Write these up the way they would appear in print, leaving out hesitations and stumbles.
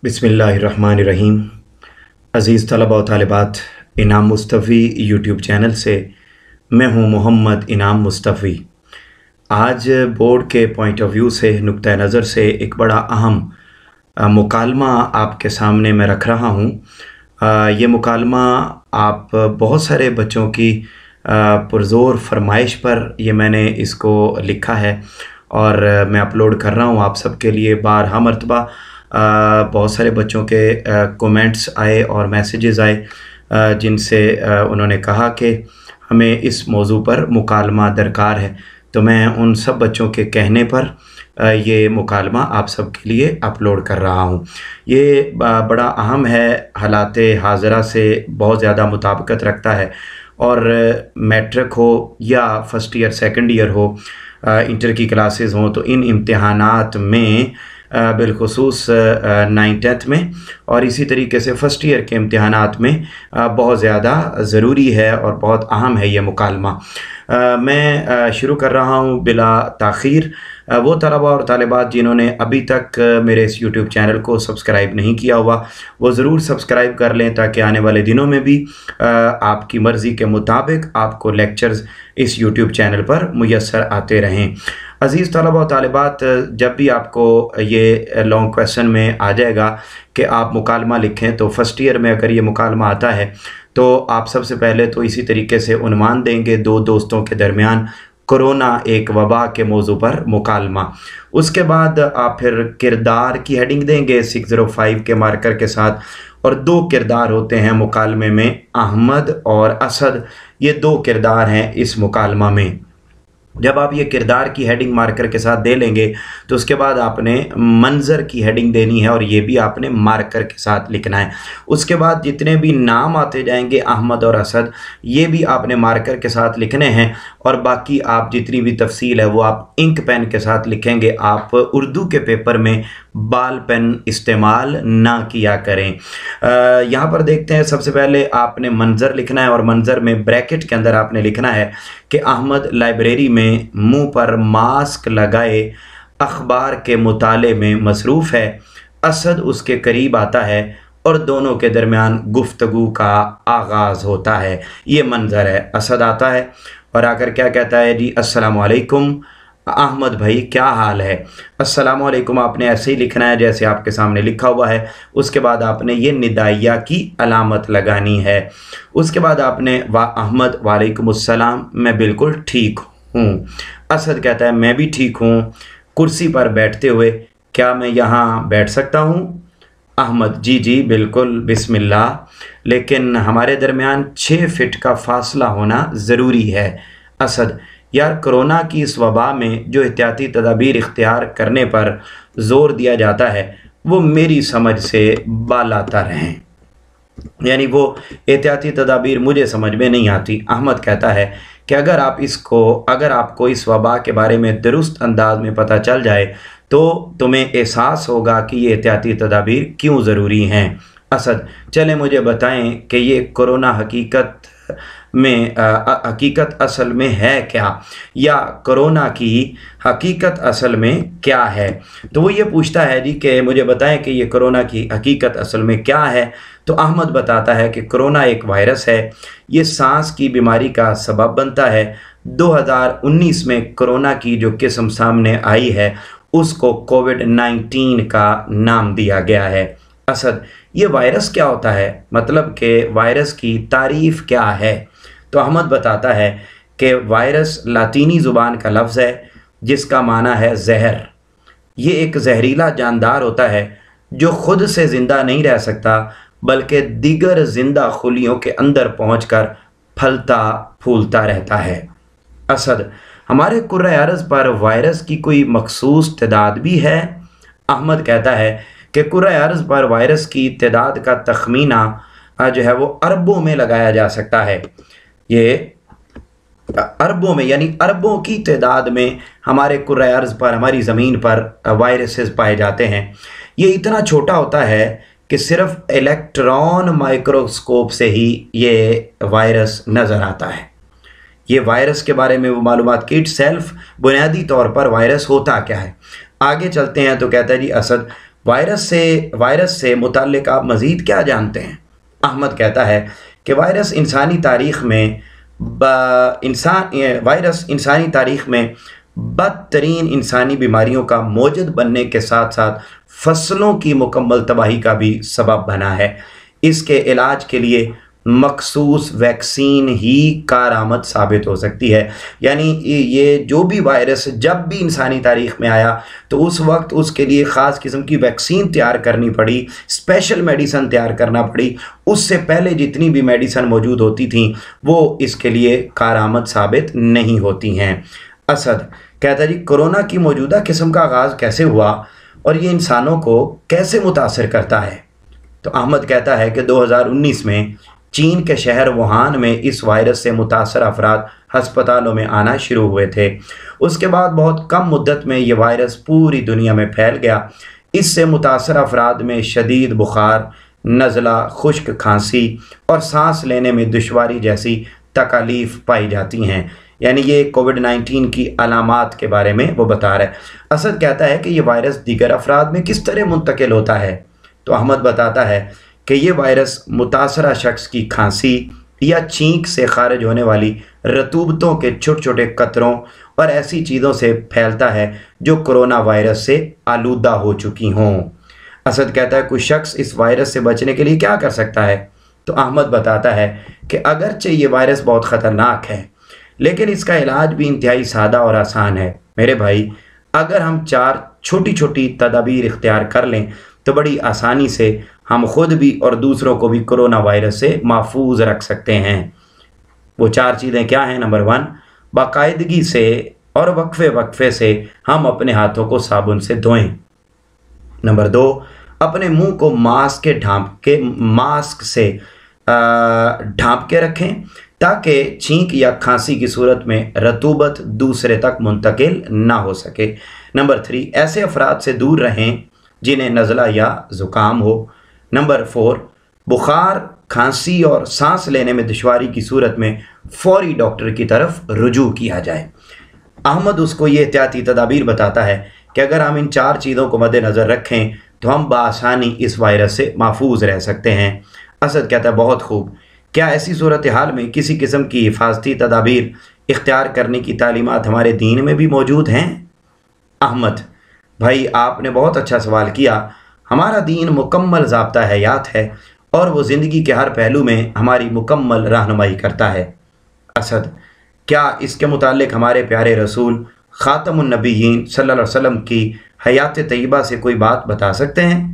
बिस्मिल्लाहिर्रहमानिर्रहीम। अज़ीज़ तलबा व तालिबात, इनाम मुस्तफ़ी यूट्यूब चैनल से मैं हूँ मोहम्मद इनाम मुस्तफ़ी। आज बोर्ड के पॉइंट ऑफ व्यू से, नुक्ता नज़र से एक बड़ा अहम मुकालमा आपके सामने मैं रख रहा हूँ। ये मुकालमा आप बहुत सारे बच्चों की पुरज़ोर फरमाइश पर ये मैंने इसको लिखा है और मैं अपलोड कर रहा हूँ आप सबके लिए। बारहा मरतबा बहुत सारे बच्चों के कमेंट्स आए और मैसेजेस आए जिनसे उन्होंने कहा कि हमें इस मौजू पर मुकालमा दरकार है। तो मैं उन सब बच्चों के कहने पर ये मुकालमा आप सब के लिए अपलोड कर रहा हूँ। ये बड़ा अहम है, हालाते हाज़रा से बहुत ज़्यादा मुताबिकत रखता है और मैट्रिक हो या फर्स्ट ईयर सेकंड ईयर हो, इंटर की क्लासेस हों, तो इन इम्तिहानात में बिलखुसूस 9th में और इसी तरीके से फ़र्स्ट ईयर के इम्तिहानात में बहुत ज़्यादा ज़रूरी है और बहुत अहम है ये मुकालमा। मैं शुरू कर रहा हूँ बिला ताख़ीर। वो तलबा और तालिबात जिन्होंने अभी तक मेरे इस यूट्यूब चैनल को सब्सक्राइब नहीं किया हुआ, वो ज़रूर सब्सक्राइब कर लें ताकि आने वाले दिनों में भी आपकी मर्ज़ी के मुताबिक आपको लेक्चर्स इस यूट्यूब चैनल पर मुयस्सर आते रहें। अज़ीज़ तलबा व तालिबात, जब भी आपको ये लॉन्ग क्वेश्चन में आ जाएगा कि आप मुकालमा लिखें, तो फर्स्ट ईयर में अगर ये मुकालमा आता है तो आप सबसे पहले तो इसी तरीके से उन्वान देंगे, दो दोस्तों के दरमियान कोरोना एक वबा के मौजू पर मुकालमा। उसके बाद आप फिर किरदार की हेडिंग देंगे 605 के मार्कर के साथ, और दो किरदार होते हैं मुकालमे में, अहमद और असद। ये दो किरदार हैं इस मुकालमा में। जब आप ये किरदार की हेडिंग मार्कर के साथ दे लेंगे तो उसके बाद आपने मंज़र की हेडिंग देनी है और ये भी आपने मार्कर के साथ लिखना है। उसके बाद जितने भी नाम आते जाएंगे अहमद और असद, ये भी आपने मार्कर के साथ लिखने हैं और बाकी आप जितनी भी तफसील है वो आप इंक पेन के साथ लिखेंगे। आप उर्दू के पेपर में बाल पेन इस्तेमाल ना किया करें। यहाँ पर देखते हैं, सबसे पहले आपने मंज़र लिखना है और मंज़र में ब्रैकेट के अंदर आपने लिखना है कि अहमद लाइब्रेरी में मुंह पर मास्क लगाए अखबार के मुताले में मसरूफ़ है, असद उसके करीब आता है और दोनों के दरमियान गुफ्तगू का आगाज़ होता है। ये मंज़र है। असद आता है और आकर क्या कहता है, जी अस्सलामु अलैकुम अहमद भाई क्या हाल है। अस्सलामु अलैकुम आपने ऐसे ही लिखना है जैसे आपके सामने लिखा हुआ है। उसके बाद आपने ये निदाइया की अलामत लगानी है। उसके बाद आपने अहमद वालेकुमुस्सलाम मैं बिल्कुल ठीक हूँ। असद कहता है मैं भी ठीक हूँ, कुर्सी पर बैठते हुए क्या मैं यहाँ बैठ सकता हूँ। अहमद जी जी बिल्कुल बिस्मिल्लाह, लेकिन हमारे दरमियान 6 फीट का फासला होना ज़रूरी है। असद यार, कोरोना की इस वबा में जो एहतियाती तदाबीर इख्तियार करने पर ज़ोर दिया जाता है वो मेरी समझ से बालातर हैं, यानी वो एहतियाती तदाबीर मुझे समझ में नहीं आती। अहमद कहता है कि अगर आपको इस वबा के बारे में दुरुस्त अंदाज में पता चल जाए तो तुम्हें एहसास होगा कि ये एहतियाती तदाबीर क्यों ज़रूरी हैं। असद चलें मुझे बताएं कि ये कोरोना हकीकत असल में है क्या, या कोरोना की हकीकत असल में क्या है। तो वो ये पूछता है जी कि मुझे बताएं कि ये कोरोना की हकीकत असल में क्या है। तो अहमद बताता है कि कोरोना एक वायरस है, ये सांस की बीमारी का सबब बनता है। 2019 में कोरोना की जो किस्म सामने आई है उसको कोविड-19 का नाम दिया गया है। असद ये वायरस क्या होता है, मतलब कि वायरस की तारीफ़ क्या है। तो अहमद बताता है कि वायरस लातीनी ज़ुबान का लफ्ज़ है जिसका माना है जहर। ये एक जहरीला जानदार होता है जो ख़ुद से ज़िंदा नहीं रह सकता बल्कि दीगर ज़िंदा खुलियों के अंदर पहुंचकर फलता फूलता रहता है। असद हमारे कुर्रे अर्ज़ पर वायरस की कोई मखसूस तादाद भी है। अहमद कहता है कि कुर्रे अर्ज़ पर वायरस की तादाद का तखमीना जो है वो अरबों में लगाया जा सकता है। ये अरबों में, यानी अरबों की तादाद में हमारे कुर्रे अर्ज़ पर, हमारी ज़मीन पर वायरसेस पाए जाते हैं। ये इतना छोटा होता है कि सिर्फ इलेक्ट्रॉन माइक्रोस्कोप से ही ये वायरस नज़र आता है। ये वायरस के बारे में वो मालूमात की सेल्फ बुनियादी तौर पर वायरस होता क्या है। आगे चलते हैं तो कहता है जी असद وائرس سے متعلق آپ مزید کیا جانتے ہیں؟ احمد کہتا ہے کہ وائرس انسانی تاریخ میں بدترین انسانی بیماریوں کا موجد بننے کے ساتھ ساتھ فصلوں کی مکمل تباہی کا بھی سبب بنا ہے۔ اس کے علاج کے لیے مخصوص ویکسین ہی کارآمد ثابت ہو سکتی ہے۔ یعنی یہ جو بھی وائرس جب بھی انسانی تاریخ میں آیا تو اس وقت اس کے لیے خاص قسم کی ویکسین تیار کرنی پڑی، اسپیشل میڈیسن تیار کرنا پڑی۔ اس سے پہلے جتنی بھی میڈیسن موجود ہوتی تھیں وہ اس کے لیے کارآمد ثابت نہیں ہوتی ہیں۔ اسد کہتا ہے جی کرونا کی موجودہ قسم کا آغاز کیسے ہوا اور یہ انسانوں کو کیسے متاثر کرتا ہے؟ تو احمد کہتا ہے کہ 2019 میں چین کے شہر ووہان میں اس وائرس سے متاثر افراد ہسپتالوں میں آنا شروع ہوئے تھے۔ اس کے بعد بہت کم مدت میں یہ وائرس پوری دنیا میں پھیل گیا۔ اس سے متاثر افراد میں شدید بخار، نزلہ، خشک کھانسی اور سانس لینے میں دشواری جیسی تکالیف پائی جاتی ہیں۔ یعنی یہ کووڈ-19 کی علامات کے بارے میں وہ بتا رہا ہے۔ اسد کہتا ہے کہ یہ وائرس دیگر افراد میں کس طرح منتقل ہوتا ہے؟ تو احمد بتاتا ہے کہ یہ وائرس متاثرہ شخص کی کھانسی یا چھینک سے خارج ہونے والی رطوبتوں کے چھوٹے چھوٹے قطروں اور ایسی چیزوں سے پھیلتا ہے جو کرونا وائرس سے آلودہ ہو چکی ہوں۔ اسد کہتا ہے کوئی شخص اس وائرس سے بچنے کے لیے کیا کر سکتا ہے؟ تو احمد بتاتا ہے کہ اگرچہ یہ وائرس بہت خطرناک ہے لیکن اس کا علاج بھی انتہائی سادہ اور آسان ہے۔ میرے بھائی، اگر ہم 4 چھوٹی چھوٹی تدابیر اختیار کر لیں تو بڑی آسانی سے ہم خود بھی اور دوسروں کو بھی کرونا وائرس سے محفوظ رکھ سکتے ہیں۔ وہ 4 چیزیں کیا ہیں؟ نمبر 1، باقاعدگی سے اور وقفے سے ہم اپنے ہاتھوں کو صابن سے دھوئیں۔ نمبر 2، اپنے منہ کو ماسک سے ڈھانپ کے رکھیں تاکہ چھینک یا کھانسی کی صورت میں رطوبت دوسرے تک منتقل نہ ہو سکے۔ نمبر 3، ایسے افراد سے دور رہیں جنہیں نزلہ یا زکام ہو۔ نمبر 4، بخار، کھانسی اور سانس لینے میں دشواری کی صورت میں فوری ڈاکٹر کی طرف رجوع کیا جائے۔ احمد اس کو یہ احتیاطی تدابیر بتاتا ہے کہ اگر ہم ان 4 چیزوں کو مد نظر رکھیں تو ہم بآسانی اس وائرس سے محفوظ رہ سکتے ہیں۔ اسد کہتا ہے بہت خوب، کیا ایسی صورتحال میں کسی قسم کی حفاظتی تدابیر اختیار کرنے کی تعلیمات ہمارے دین میں بھی موجود ہیں؟ احمد بھائی، آپ نے بہت اچھا سوال کیا۔ ہمارا دین مکمل ضابطہ حیات ہے اور وہ زندگی کے ہر پہلو میں ہماری مکمل رہنمائی کرتا ہے۔ اسد کیا اس کے متعلق ہمارے پیارے رسول خاتم النبیین صلی اللہ علیہ وسلم کی حیات طیبہ سے کوئی بات بتا سکتے ہیں؟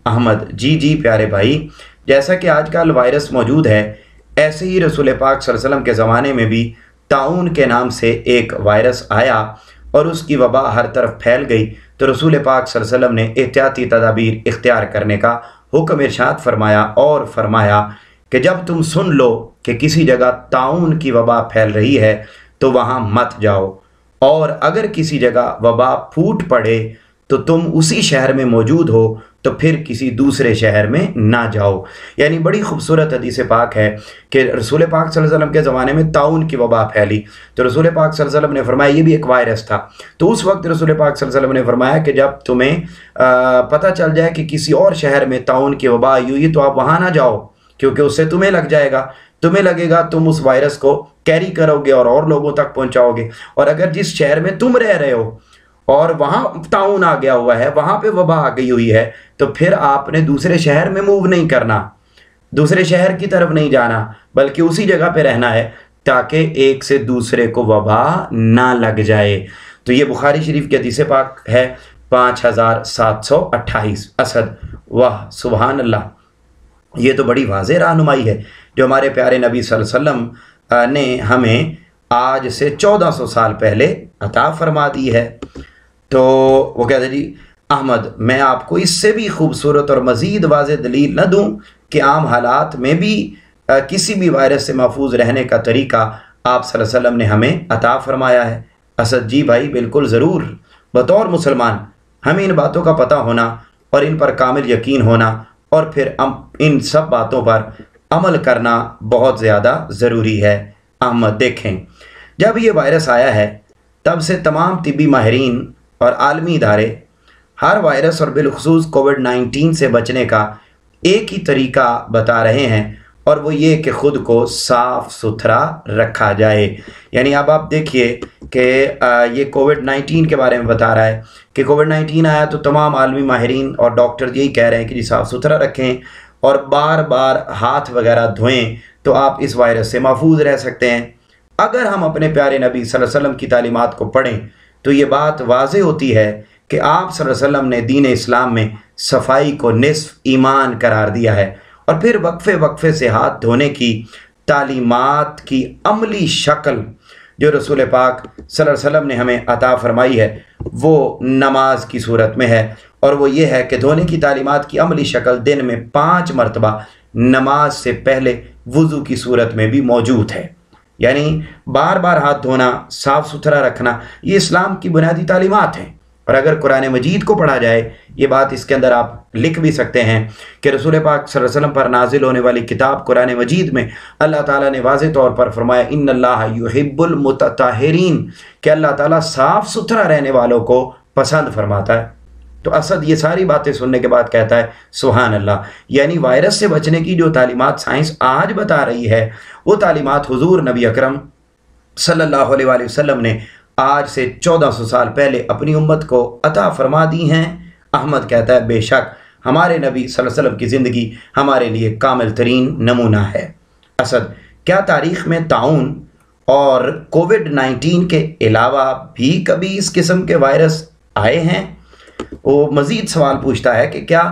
احمد جی پیارے بھائی، جیسا کہ آج کل وائرس موجود ہے ایسے ہی رسول پاک صلی اللہ علیہ وسلم کے زمانے میں بھی طاعون کے نام سے ایک وائرس آیا اور اس کی وبا ہر طرف پھیل گئی تو رسول پاک صلی اللہ علیہ وسلم نے احتیاطی تدابیر اختیار کرنے کا حکم ارشاد فرمایا اور فرمایا کہ جب تم سن لو کہ کسی جگہ طاعون کی وبا پھیل رہی ہے تو وہاں مت جاؤ، اور اگر کسی جگہ وبا پھوٹ پڑے تو تم اسی شہر میں موجود ہو تو پھر کسی دوسرے شہر میں نہ جاؤ۔ یعنی بڑی خوبصورت حدیث پاک ہے کہ رسول پاک صلی اللہ علیہ وسلم کے زمانے میں طاعون کی وبا پھیلی تو رسول پاک صلی اللہ علیہ وسلم نے فرمایا یہ بھی ایک وائرس تھا۔ تو اس وقت رسول پاک صلی اللہ علیہ وسلم نے فرمایا کہ جب تمہیں پتہ چل جائے کہ کسی اور شہر میں طاعون کی وبا آئی ہوئی تو آپ وہاں نہ جاؤ، کیونکہ اس سے تمہیں لگ جائے گا، تمہیں لگے گا تم اس وائرس کو کیری کرو گے اور لوگوں تک پہنچاؤ گے، اور اگر جس شہر میں تم رہ رہے ہو اور وہاں طاعون آ گیا ہوا ہے، وہاں پہ وبا آ گئی ہوئی ہے، تو پھر آپ نے دوسرے شہر میں موو نہیں کرنا، دوسرے شہر کی طرف نہیں جانا، بلکہ اسی جگہ پہ رہنا ہے تاکہ ایک سے دوسرے کو وبا نہ لگ جائے۔ تو یہ بخاری شریف کی حدیث پاک ہے 5728۔ اسد واہ سبحان اللہ، یہ تو بڑی واضح رہنمائی ہے جو ہمارے پیارے نبی صلی اللہ علیہ وسلم نے ہمیں آج سے 1400 سال پہلے عطا فرما دی ہے۔ تو وہ کہتے ہیں جی احمد میں آپ کو اس سے بھی خوبصورت اور مزید واضح دلیل نہ دوں کہ عام حالات میں بھی کسی بھی وائرس سے محفوظ رہنے کا طریقہ آپ صلی اللہ علیہ وسلم نے ہمیں عطا فرمایا ہے؟ اسد جی بھائی بالکل ضرور، بطور مسلمان ہمیں ان باتوں کا پتہ ہونا اور ان پر کامل یقین ہونا اور پھر ان سب باتوں پر عمل کرنا بہت زیادہ ضروری ہے۔ احمد دیکھیں، جب یہ وائرس آیا ہے تب سے تمام طبی ماہرین اور عالمی ادارے हर वायरस और बिलखुसूस कोविड-19 से बचने का एक ही तरीका बता रहे हैं, और वो ये कि ख़ुद को साफ़ सुथरा रखा जाए। यानी अब आप देखिए कि ये कोविड-19 के बारे में बता रहा है कि कोविड-19 आया तो तमाम आलमी माहिरीन और डॉक्टर यही कह रहे हैं कि जी साफ़ सुथरा रखें और बार बार हाथ वगैरह धोएं, तो आप इस वायरस से महफूज रह सकते हैं। अगर हम अपने प्यारे नबी सल्लल्लाहु अलैहि वसल्लम की तालीमात को पढ़ें तो ये बात वाज़ेह होती है कि आप सल्लल्लाहु अलैहि वसल्लम ने दीन इस्लाम में सफाई को निस्फ ईमान करार दिया है, और फिर वक्फे वक्फे से हाथ धोने की तालीमात की अमली शक्ल जो रसूल पाक सल्लल्लाहु अलैहि वसल्लम ने हमें अता फरमाई है वो नमाज की सूरत में है, और वो ये है कि धोने की तालीमात की अमली शक्ल दिन में 5 मरतबा नमाज से पहले वुज़ू की सूरत में भी मौजूद है। यानी बार बार हाथ धोना, साफ़ सुथरा रखना, ये इस्लाम की बुनियादी तालीमात हैं। और अगर कुरान मजीद को पढ़ा जाए, ये बात इसके अंदर आप लिख भी सकते हैं कि रसूल पाक सल्लल्लाहु अलैहि वसल्लम पर नाजिल होने वाली किताब कुरान मजीद में अल्लाह ताला ने वाज़ेह तौर पर फरमाया इन्नल्लाह युहिब्बुल मुतत्ताहिरीन, कि अल्लाह ताला साफ़ सुथरा रहने वालों को पसंद फरमाता है। तो असद ये सारी बातें सुनने के बाद कहता है सुभान अल्लाह। यानी वायरस से बचने की जो तालीमात साइंस आज बता रही है वो तालीमात हुजूर नबी अकरम सल्लल्लाहु अलैहि वसल्लम ने आज से 1400 साल पहले अपनी उम्मत को अता फरमा दी हैं। अहमद कहता है बेशक हमारे नबी सल्लल्लाहु अलैहि वसल्लम की ज़िंदगी हमारे लिए कामिल तरीन नमूना है। असद, क्या तारीख़ में ताउन और कोविड-19 के अलावा भी कभी इस किस्म के वायरस आए हैं? वो मज़ीद सवाल पूछता है कि क्या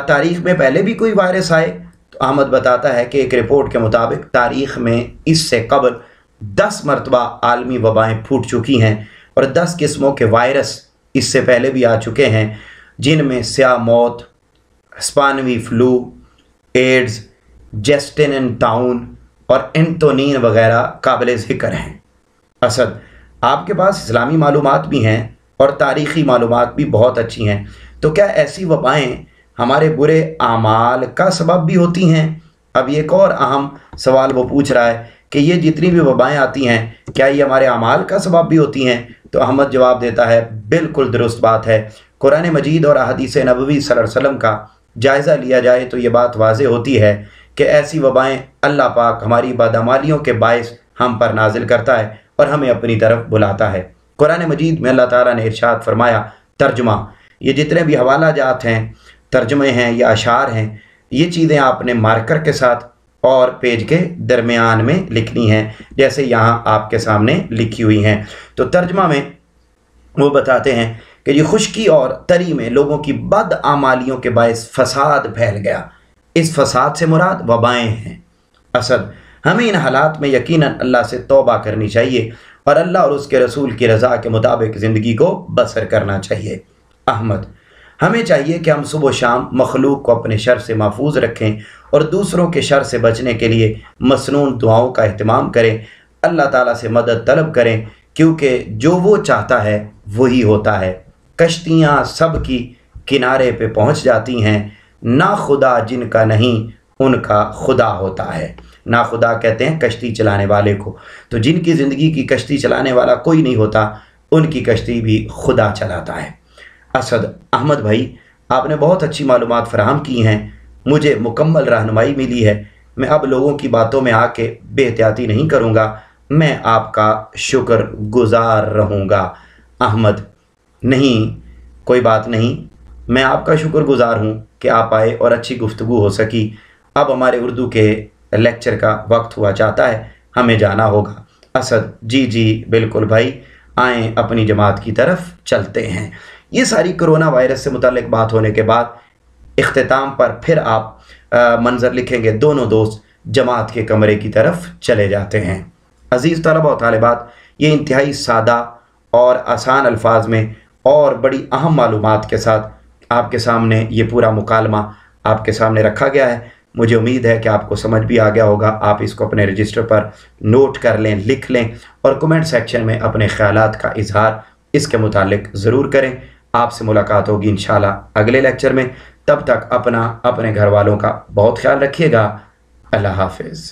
तारीख़ में पहले भी कोई वायरस आए? तो अहमद बताता है कि एक रिपोर्ट के मुताबिक तारीख़ में इससे कबल 10 मरतबा आलमी वबाएँ फूट चुकी हैं, और 10 किस्मों के वायरस इससे पहले भी आ चुके हैं, जिनमें स्याह मौत, स्पानवी फ्लू, एड्स, जेस्टिन टाउन और एंटोनिन वगैरह काबिल ज़िक्र हैं। असद, आपके पास इस्लामी मालूमात भी हैं और तारीख़ी मालूमात भी बहुत अच्छी हैं, तो क्या ऐसी वबाएँ हमारे बुरे आमाल का सबब भी होती हैं? अब एक और अहम सवाल वो पूछ रहा है कि ये जितनी भी वबाएँ आती हैं क्या ये हमारे अमाल का सबब भी होती हैं? तो अहमद जवाब देता है बिल्कुल दुरुस्त बात है। कुरान मजीद और अहदीस नबवी सल्लल्लाहु अलैहि वसल्लम का जायज़ा लिया जाए तो ये बात वाज़ेह होती है कि ऐसी वबाएँ अल्लाह पाक हमारी बदअमालियों के बायस हम पर नाजिल करता है और हमें अपनी तरफ बुलाता है। कुरान मजीद में अल्लाह ताला ने इरशाद फरमाया, तर्जुमा, ये जितने भी हवाला जात हैं, तर्जुमे हैं या अशार हैं, ये चीज़ें आपने मार्कर के साथ और पेज के दरमियान में लिखनी हैं, जैसे यहाँ आपके सामने लिखी हुई हैं। तो तर्जमा में वो बताते हैं कि ये खुश्की और तरी में लोगों की बदआमालियों के बायस फसाद फैल गया। इस फसाद से मुराद वबाएँ हैं। असद, हमें इन हालात में यकीनन अल्लाह से तौबा करनी चाहिए और अल्लाह और उसके रसूल की रज़ा के मुताबिक ज़िंदगी को बसर करना चाहिए। अहमद, हमें चाहिए कि हम सुबह शाम मखलूक को अपने शर से महफूज रखें और दूसरों के शर से बचने के लिए मसनून दुआओं का अहतमाम करें, अल्लाह ताला से मदद तलब करें, क्योंकि जो वो चाहता है वही होता है। कश्तियाँ सब की किनारे पे पहुँच जाती हैं, ना खुदा जिनका नहीं उनका खुदा होता है। ना खुदा कहते हैं कश्ती चलाने वाले को, तो जिनकी ज़िंदगी की कश्ती चलाने वाला कोई नहीं होता, उनकी कश्ती भी खुदा चलाता है। असद, अहमद भाई, आपने बहुत अच्छी मालूमात फराहम की हैं, मुझे मुकम्मल रहनुमाई मिली है। मैं अब लोगों की बातों में आके बेहतियाती नहीं करूँगा, मैं आपका शुक्र गुज़ार रहूँगा। अहमद, नहीं, कोई बात नहीं, मैं आपका शुक्र गुज़ार हूँ कि आप आए और अच्छी गुफ्तगू हो सकी। अब हमारे उर्दू के लेक्चर का वक्त हुआ चाहता है, हमें जाना होगा। असद, जी जी बिल्कुल भाई, आएँ अपनी जमात की तरफ चलते हैं। ये सारी कोरोना वायरस से मुताल्लिक बात होने के बाद इख्तिताम पर फिर आप मंज़र लिखेंगे, दोनों दोस्त जमात के कमरे की तरफ चले जाते हैं। अज़ीज़ तलबा और तालिबात, ये इंतहाई सादा और आसान अल्फाज में और बड़ी अहम मालूमात के साथ आपके सामने ये पूरा मुकालमा आपके सामने रखा गया है। मुझे उम्मीद है कि आपको समझ भी आ गया होगा। आप इसको अपने रजिस्टर पर नोट कर लें, लिख लें और कमेंट सेक्शन में अपने ख़यालात का इजहार इसके मुतालिक ज़रूर करें। आपसे मुलाकात होगी इंशाल्लाह अगले लेक्चर में। तब तक अपना, अपने घर वालों का बहुत ख्याल रखिएगा। अल्लाह हाफ़िज़।